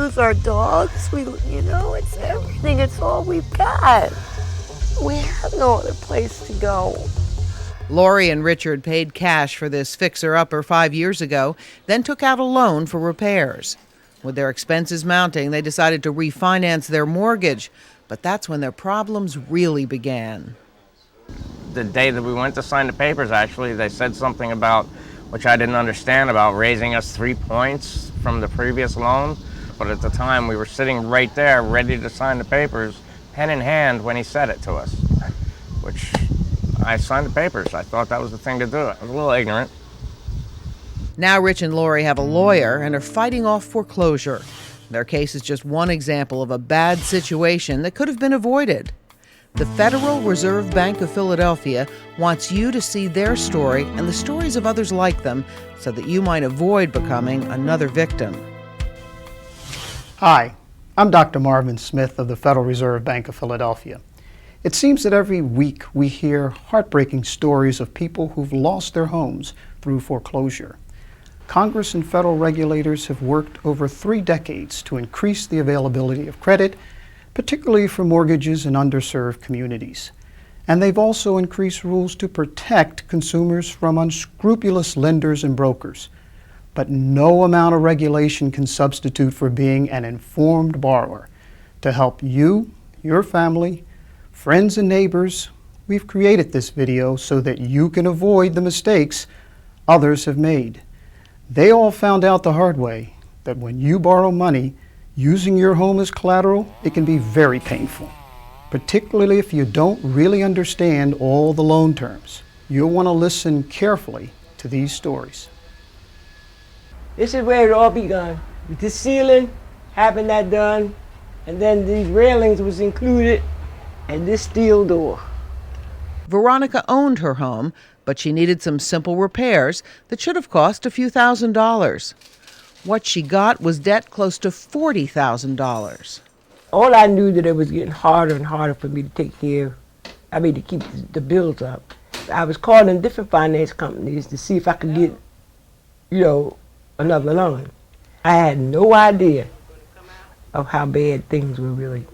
lose our dogs. It's everything. It's all we've got. We have no other place to go. Lori and Richard paid cash for this fixer-upper 5 years ago, then took out a loan for repairs. With their expenses mounting, they decided to refinance their mortgage, but that's when their problems really began. The day that we went to sign the papers, actually, they said something about, which I didn't understand, about raising us 3 points from the previous loan. But at the time, we were sitting right there, ready to sign the papers, pen in hand, when he said it to us, which I signed the papers. I thought that was the thing to do. I was a little ignorant. Now Rich and Lori have a lawyer and are fighting off foreclosure. Their case is just one example of a bad situation that could have been avoided. The Federal Reserve Bank of Philadelphia wants you to see their story and the stories of others like them so that you might avoid becoming another victim. Hi, I'm Dr. Marvin Smith of the Federal Reserve Bank of Philadelphia. It seems that every week we hear heartbreaking stories of people who've lost their homes through foreclosure. Congress and federal regulators have worked over 3 decades to increase the availability of credit, particularly for mortgages in underserved communities. And they've also increased rules to protect consumers from unscrupulous lenders and brokers. But no amount of regulation can substitute for being an informed borrower. To help you, your family, friends and neighbors, we've created this video so that you can avoid the mistakes others have made. They all found out the hard way that when you borrow money, using your home as collateral, it can be very painful, particularly if you don't really understand all the loan terms. You'll want to listen carefully to these stories. This is where it all begun. With the ceiling, having that done, and then these railings was included, and this steel door. Veronica owned her home, but she needed some simple repairs that should have cost a few $1,000s. What she got was debt close to $40,000. All I knew that it was getting harder and harder for me to to keep the bills up. I was calling different finance companies to see if I could get, another loan. I had no idea of how bad things were really.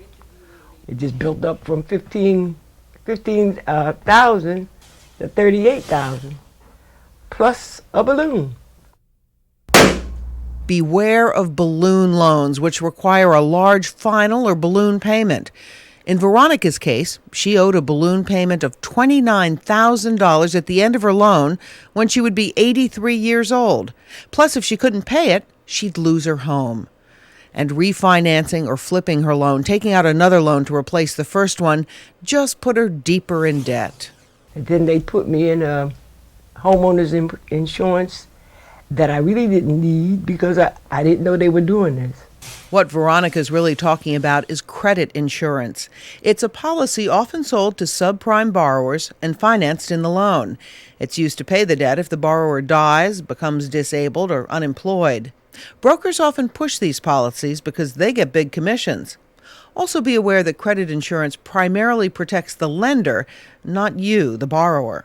It just built up from 15,000 to 38,000, plus a balloon. Beware of balloon loans, which require a large final or balloon payment. In Veronica's case, she owed a balloon payment of $29,000 at the end of her loan when she would be 83 years old. Plus, if she couldn't pay it, she'd lose her home. And refinancing or flipping her loan, taking out another loan to replace the first one, just put her deeper in debt. And then they put me in a homeowner's insurance that I really didn't need because I didn't know they were doing this. What Veronica's really talking about is credit insurance. It's a policy often sold to subprime borrowers and financed in the loan. It's used to pay the debt if the borrower dies, becomes disabled, or unemployed. Brokers often push these policies because they get big commissions. Also be aware that credit insurance primarily protects the lender, not you, the borrower.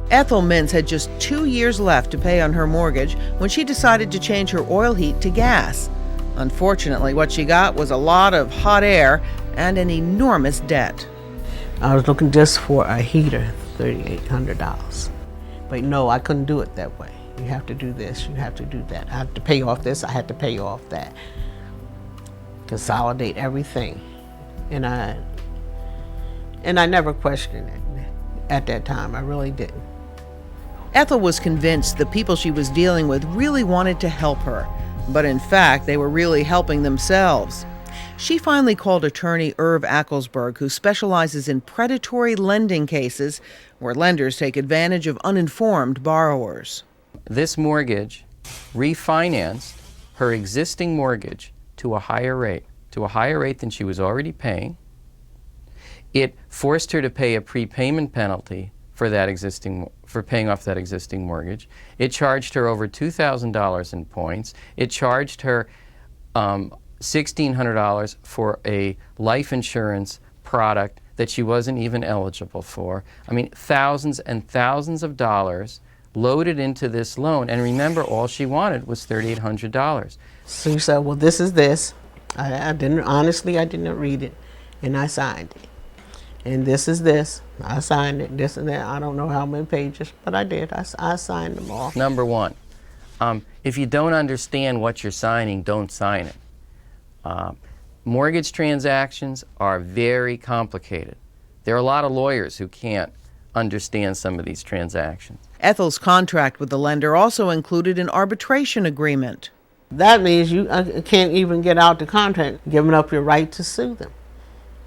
Ethel Mintz had just 2 years left to pay on her mortgage when she decided to change her oil heat to gas. Unfortunately, what she got was a lot of hot air and an enormous debt. I was looking just for a heater, $3,800. But no, I couldn't do it that way. You have to do this, you have to do that. I have to pay off this, I had to pay off that. Consolidate everything. And I never questioned it at that time. I really didn't. Ethel was convinced the people she was dealing with really wanted to help her, but in fact, they were really helping themselves. She finally called attorney Irv Acklesberg, who specializes in predatory lending cases where lenders take advantage of uninformed borrowers. This mortgage refinanced her existing mortgage to a higher rate than she was already paying. It forced her to pay a prepayment penalty for paying off that existing mortgage. It charged her over $2,000 in points. It charged her $1,600 for a life insurance product that she wasn't even eligible for. I mean, thousands and thousands of dollars loaded into this loan. And remember, all she wanted was $3,800. So you said, well, this is this. I didn't, honestly, I didn't read it, and I signed it. And this is this. I signed it, this and that. I don't know how many pages, but I did. I signed them all. Number one, if you don't understand what you're signing, don't sign it. Mortgage transactions are very complicated. There are a lot of lawyers who can't understand some of these transactions. Ethel's contract with the lender also included an arbitration agreement. That means you can't even get out the contract, giving up your right to sue them.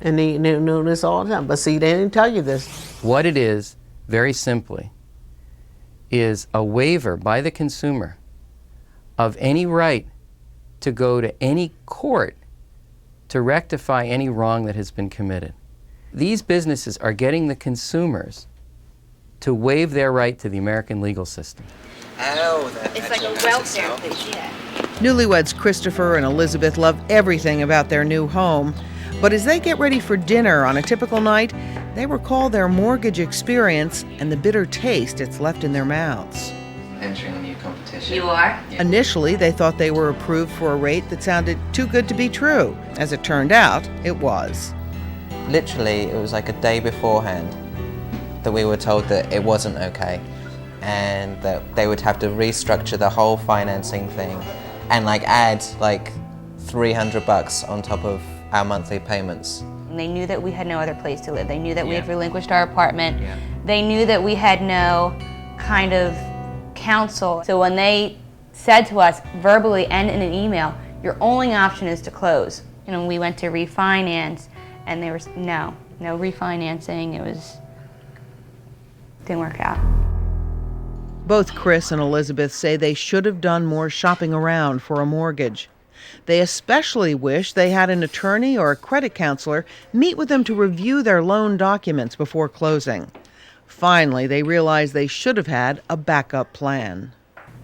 And they knew this all the time. But see, they didn't tell you this. What it is, very simply, is a waiver by the consumer of any right to go to any court to rectify any wrong that has been committed. These businesses are getting the consumers to waive their right to the American legal system. It's like a welfare place, yeah. Newlyweds Christopher and Elizabeth love everything about their new home, but as they get ready for dinner on a typical night, they recall their mortgage experience and the bitter taste it's left in their mouths. Entering a new competition. You are? Yeah. Initially, they thought they were approved for a rate that sounded too good to be true. As it turned out, it was. Literally, it was like a day beforehand that we were told that it wasn't okay and that they would have to restructure the whole financing thing and add $300 on top of our monthly payments. They knew that we had no other place to live. They knew that we had Yeah. relinquished our apartment. Yeah. They knew that we had no kind of counsel. So when they said to us verbally and in an email, your only option is to close. We went to refinance and there was no refinancing. Didn't work out. Both Chris and Elizabeth say they should have done more shopping around for a mortgage. They especially wish they had an attorney or a credit counselor meet with them to review their loan documents before closing. Finally, they realized they should have had a backup plan.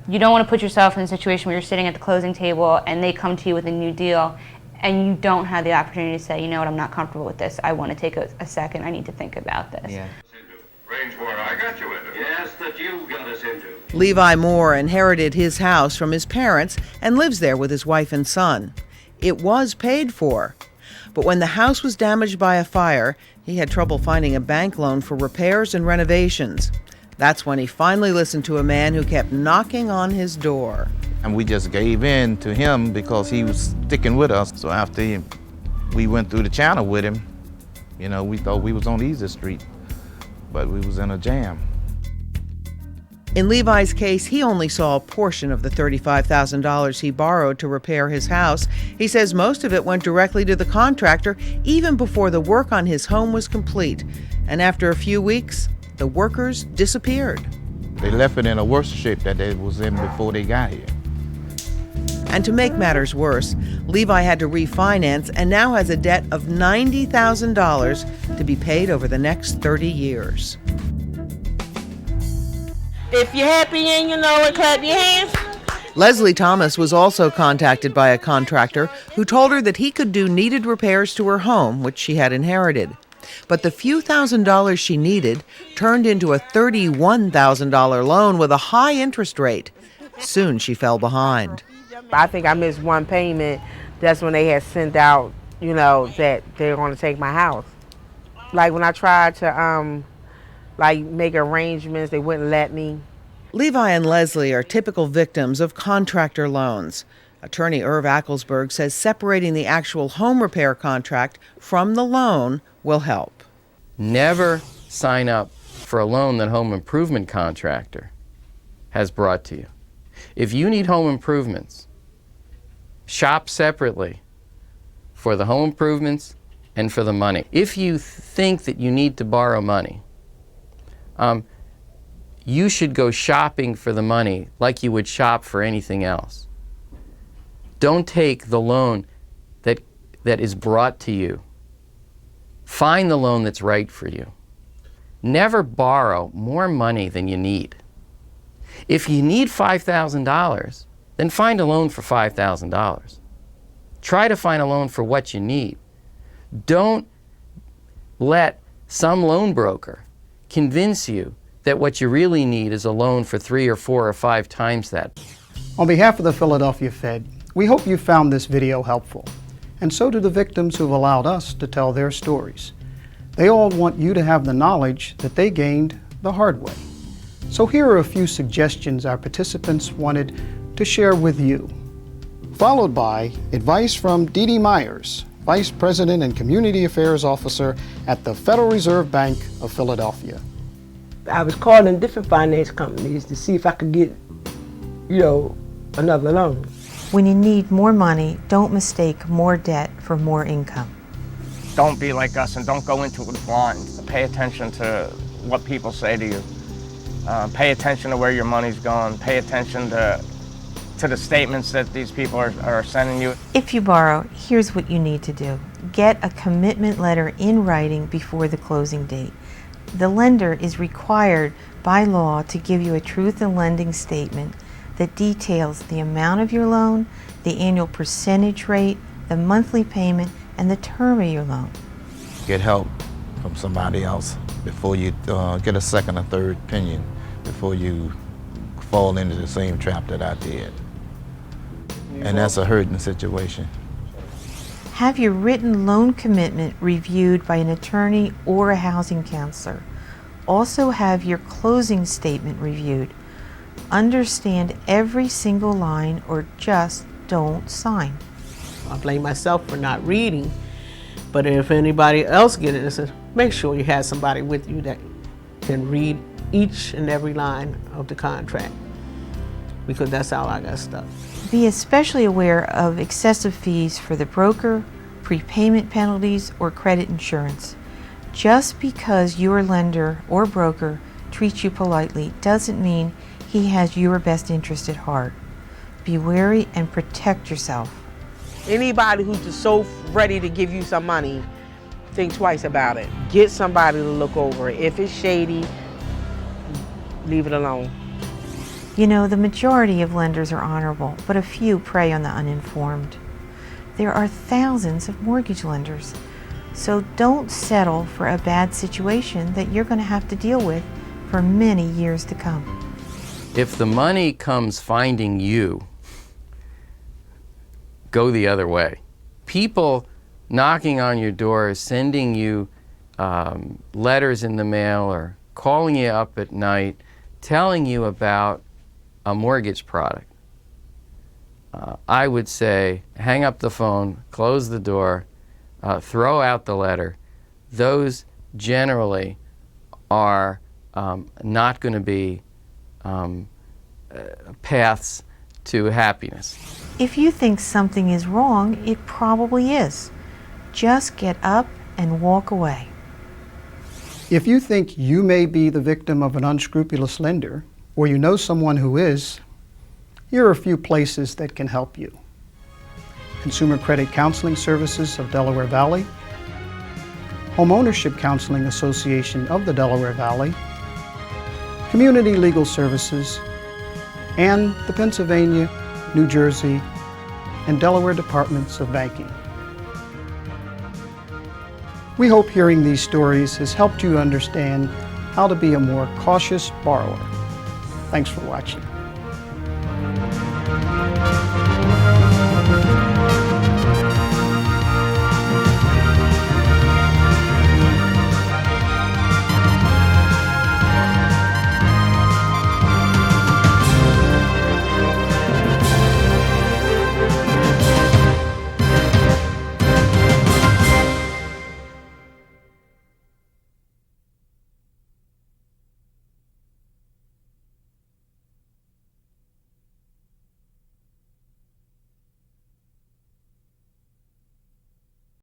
You don't want to put yourself in a situation where you're sitting at the closing table and they come to you with a new deal and you don't have the opportunity to say, you know what, I'm not comfortable with this. I want to take a second. I need to think about this. Yeah. Range where I got you into. Yes, that you got us into. Levi Moore inherited his house from his parents and lives there with his wife and son. It was paid for. But when the house was damaged by a fire, he had trouble finding a bank loan for repairs and renovations. That's when he finally listened to a man who kept knocking on his door. And we just gave in to him because he was sticking with us. So after we went through the channel with him, we thought we was on easy street, but we was in a jam. In Levi's case, he only saw a portion of the $35,000 he borrowed to repair his house. He says most of it went directly to the contractor even before the work on his home was complete. And after a few weeks, the workers disappeared. They left it in a worse shape that it was in before they got here. And to make matters worse, Levi had to refinance and now has a debt of $90,000 to be paid over the next 30 years. If you're happy and you know it, clap your hands. Leslie Thomas was also contacted by a contractor who told her that he could do needed repairs to her home, which she had inherited. But the few $1,000s she needed turned into a $31,000 loan with a high interest rate. Soon she fell behind. I think I missed one payment. That's when they had sent out, that they were going to take my house. Like when I tried to make arrangements, they wouldn't let me. Levi and Leslie are typical victims of contractor loans. Attorney Irv Acklesberg says separating the actual home repair contract from the loan will help. Never sign up for a loan that home improvement contractor has brought to you. If you need home improvements, shop separately for the home improvements and for the money. If you think that you need to borrow money, you should go shopping for the money like you would shop for anything else. Don't take the loan that is brought to you. Find the loan that's right for you. Never borrow more money than you need. If you need $5,000, then find a loan for $5,000. Try to find a loan for what you need. Don't let some loan broker convince you that what you really need is a loan for 3 or 4 or 5 times that. On behalf of the Philadelphia Fed, We hope you found this video helpful, and so do the victims who've allowed us to tell their stories. They all want you to have the knowledge that they gained the hard way. So here are a few suggestions our participants wanted to share with you. Followed by advice from Dee Dee Myers, Vice President and Community Affairs Officer at the Federal Reserve Bank of Philadelphia. I was calling different finance companies to see if I could get, another loan. When you need more money, don't mistake more debt for more income. Don't be like us and don't go into it blind. Pay attention to what people say to you. Pay attention to where your money's going. Pay attention to the statements that these people are sending you. If you borrow, here's what you need to do. Get a commitment letter in writing before the closing date. The lender is required by law to give you a truth in lending statement that details the amount of your loan, the annual percentage rate, the monthly payment, and the term of your loan. Get help from somebody else before you get a second or third opinion, before you fall into the same trap that I did. And that's a hurting situation. Have your written loan commitment reviewed by an attorney or a housing counselor. Also have your closing statement reviewed. Understand every single line or just don't sign. I blame myself for not reading, but if anybody else gets it, I said, make sure you have somebody with you that can read each and every line of the contract, because that's how I got stuck. Be especially aware of excessive fees for the broker, prepayment penalties, or credit insurance. Just because your lender or broker treats you politely doesn't mean he has your best interest at heart. Be wary and protect yourself. Anybody who's just so ready to give you some money, think twice about it. Get somebody to look over it. If it's shady, leave it alone. You know, the majority of lenders are honorable, but a few prey on the uninformed. There are thousands of mortgage lenders, so don't settle for a bad situation that you're going to have to deal with for many years to come. If the money comes finding you, go the other way. People knocking on your door, sending you letters in the mail or calling you up at night, telling you about a mortgage product. I would say hang up the phone, close the door, throw out the letter. Those generally are not going to be paths to happiness. If you think something is wrong, it probably is. Just get up and walk away. If you think you may be the victim of an unscrupulous lender, or you know someone who is, here are a few places that can help you. Consumer Credit Counseling Services of Delaware Valley, Home Ownership Counseling Association of the Delaware Valley, Community Legal Services, and the Pennsylvania, New Jersey, and Delaware Departments of Banking. We hope hearing these stories has helped you understand how to be a more cautious borrower. Thanks for watching.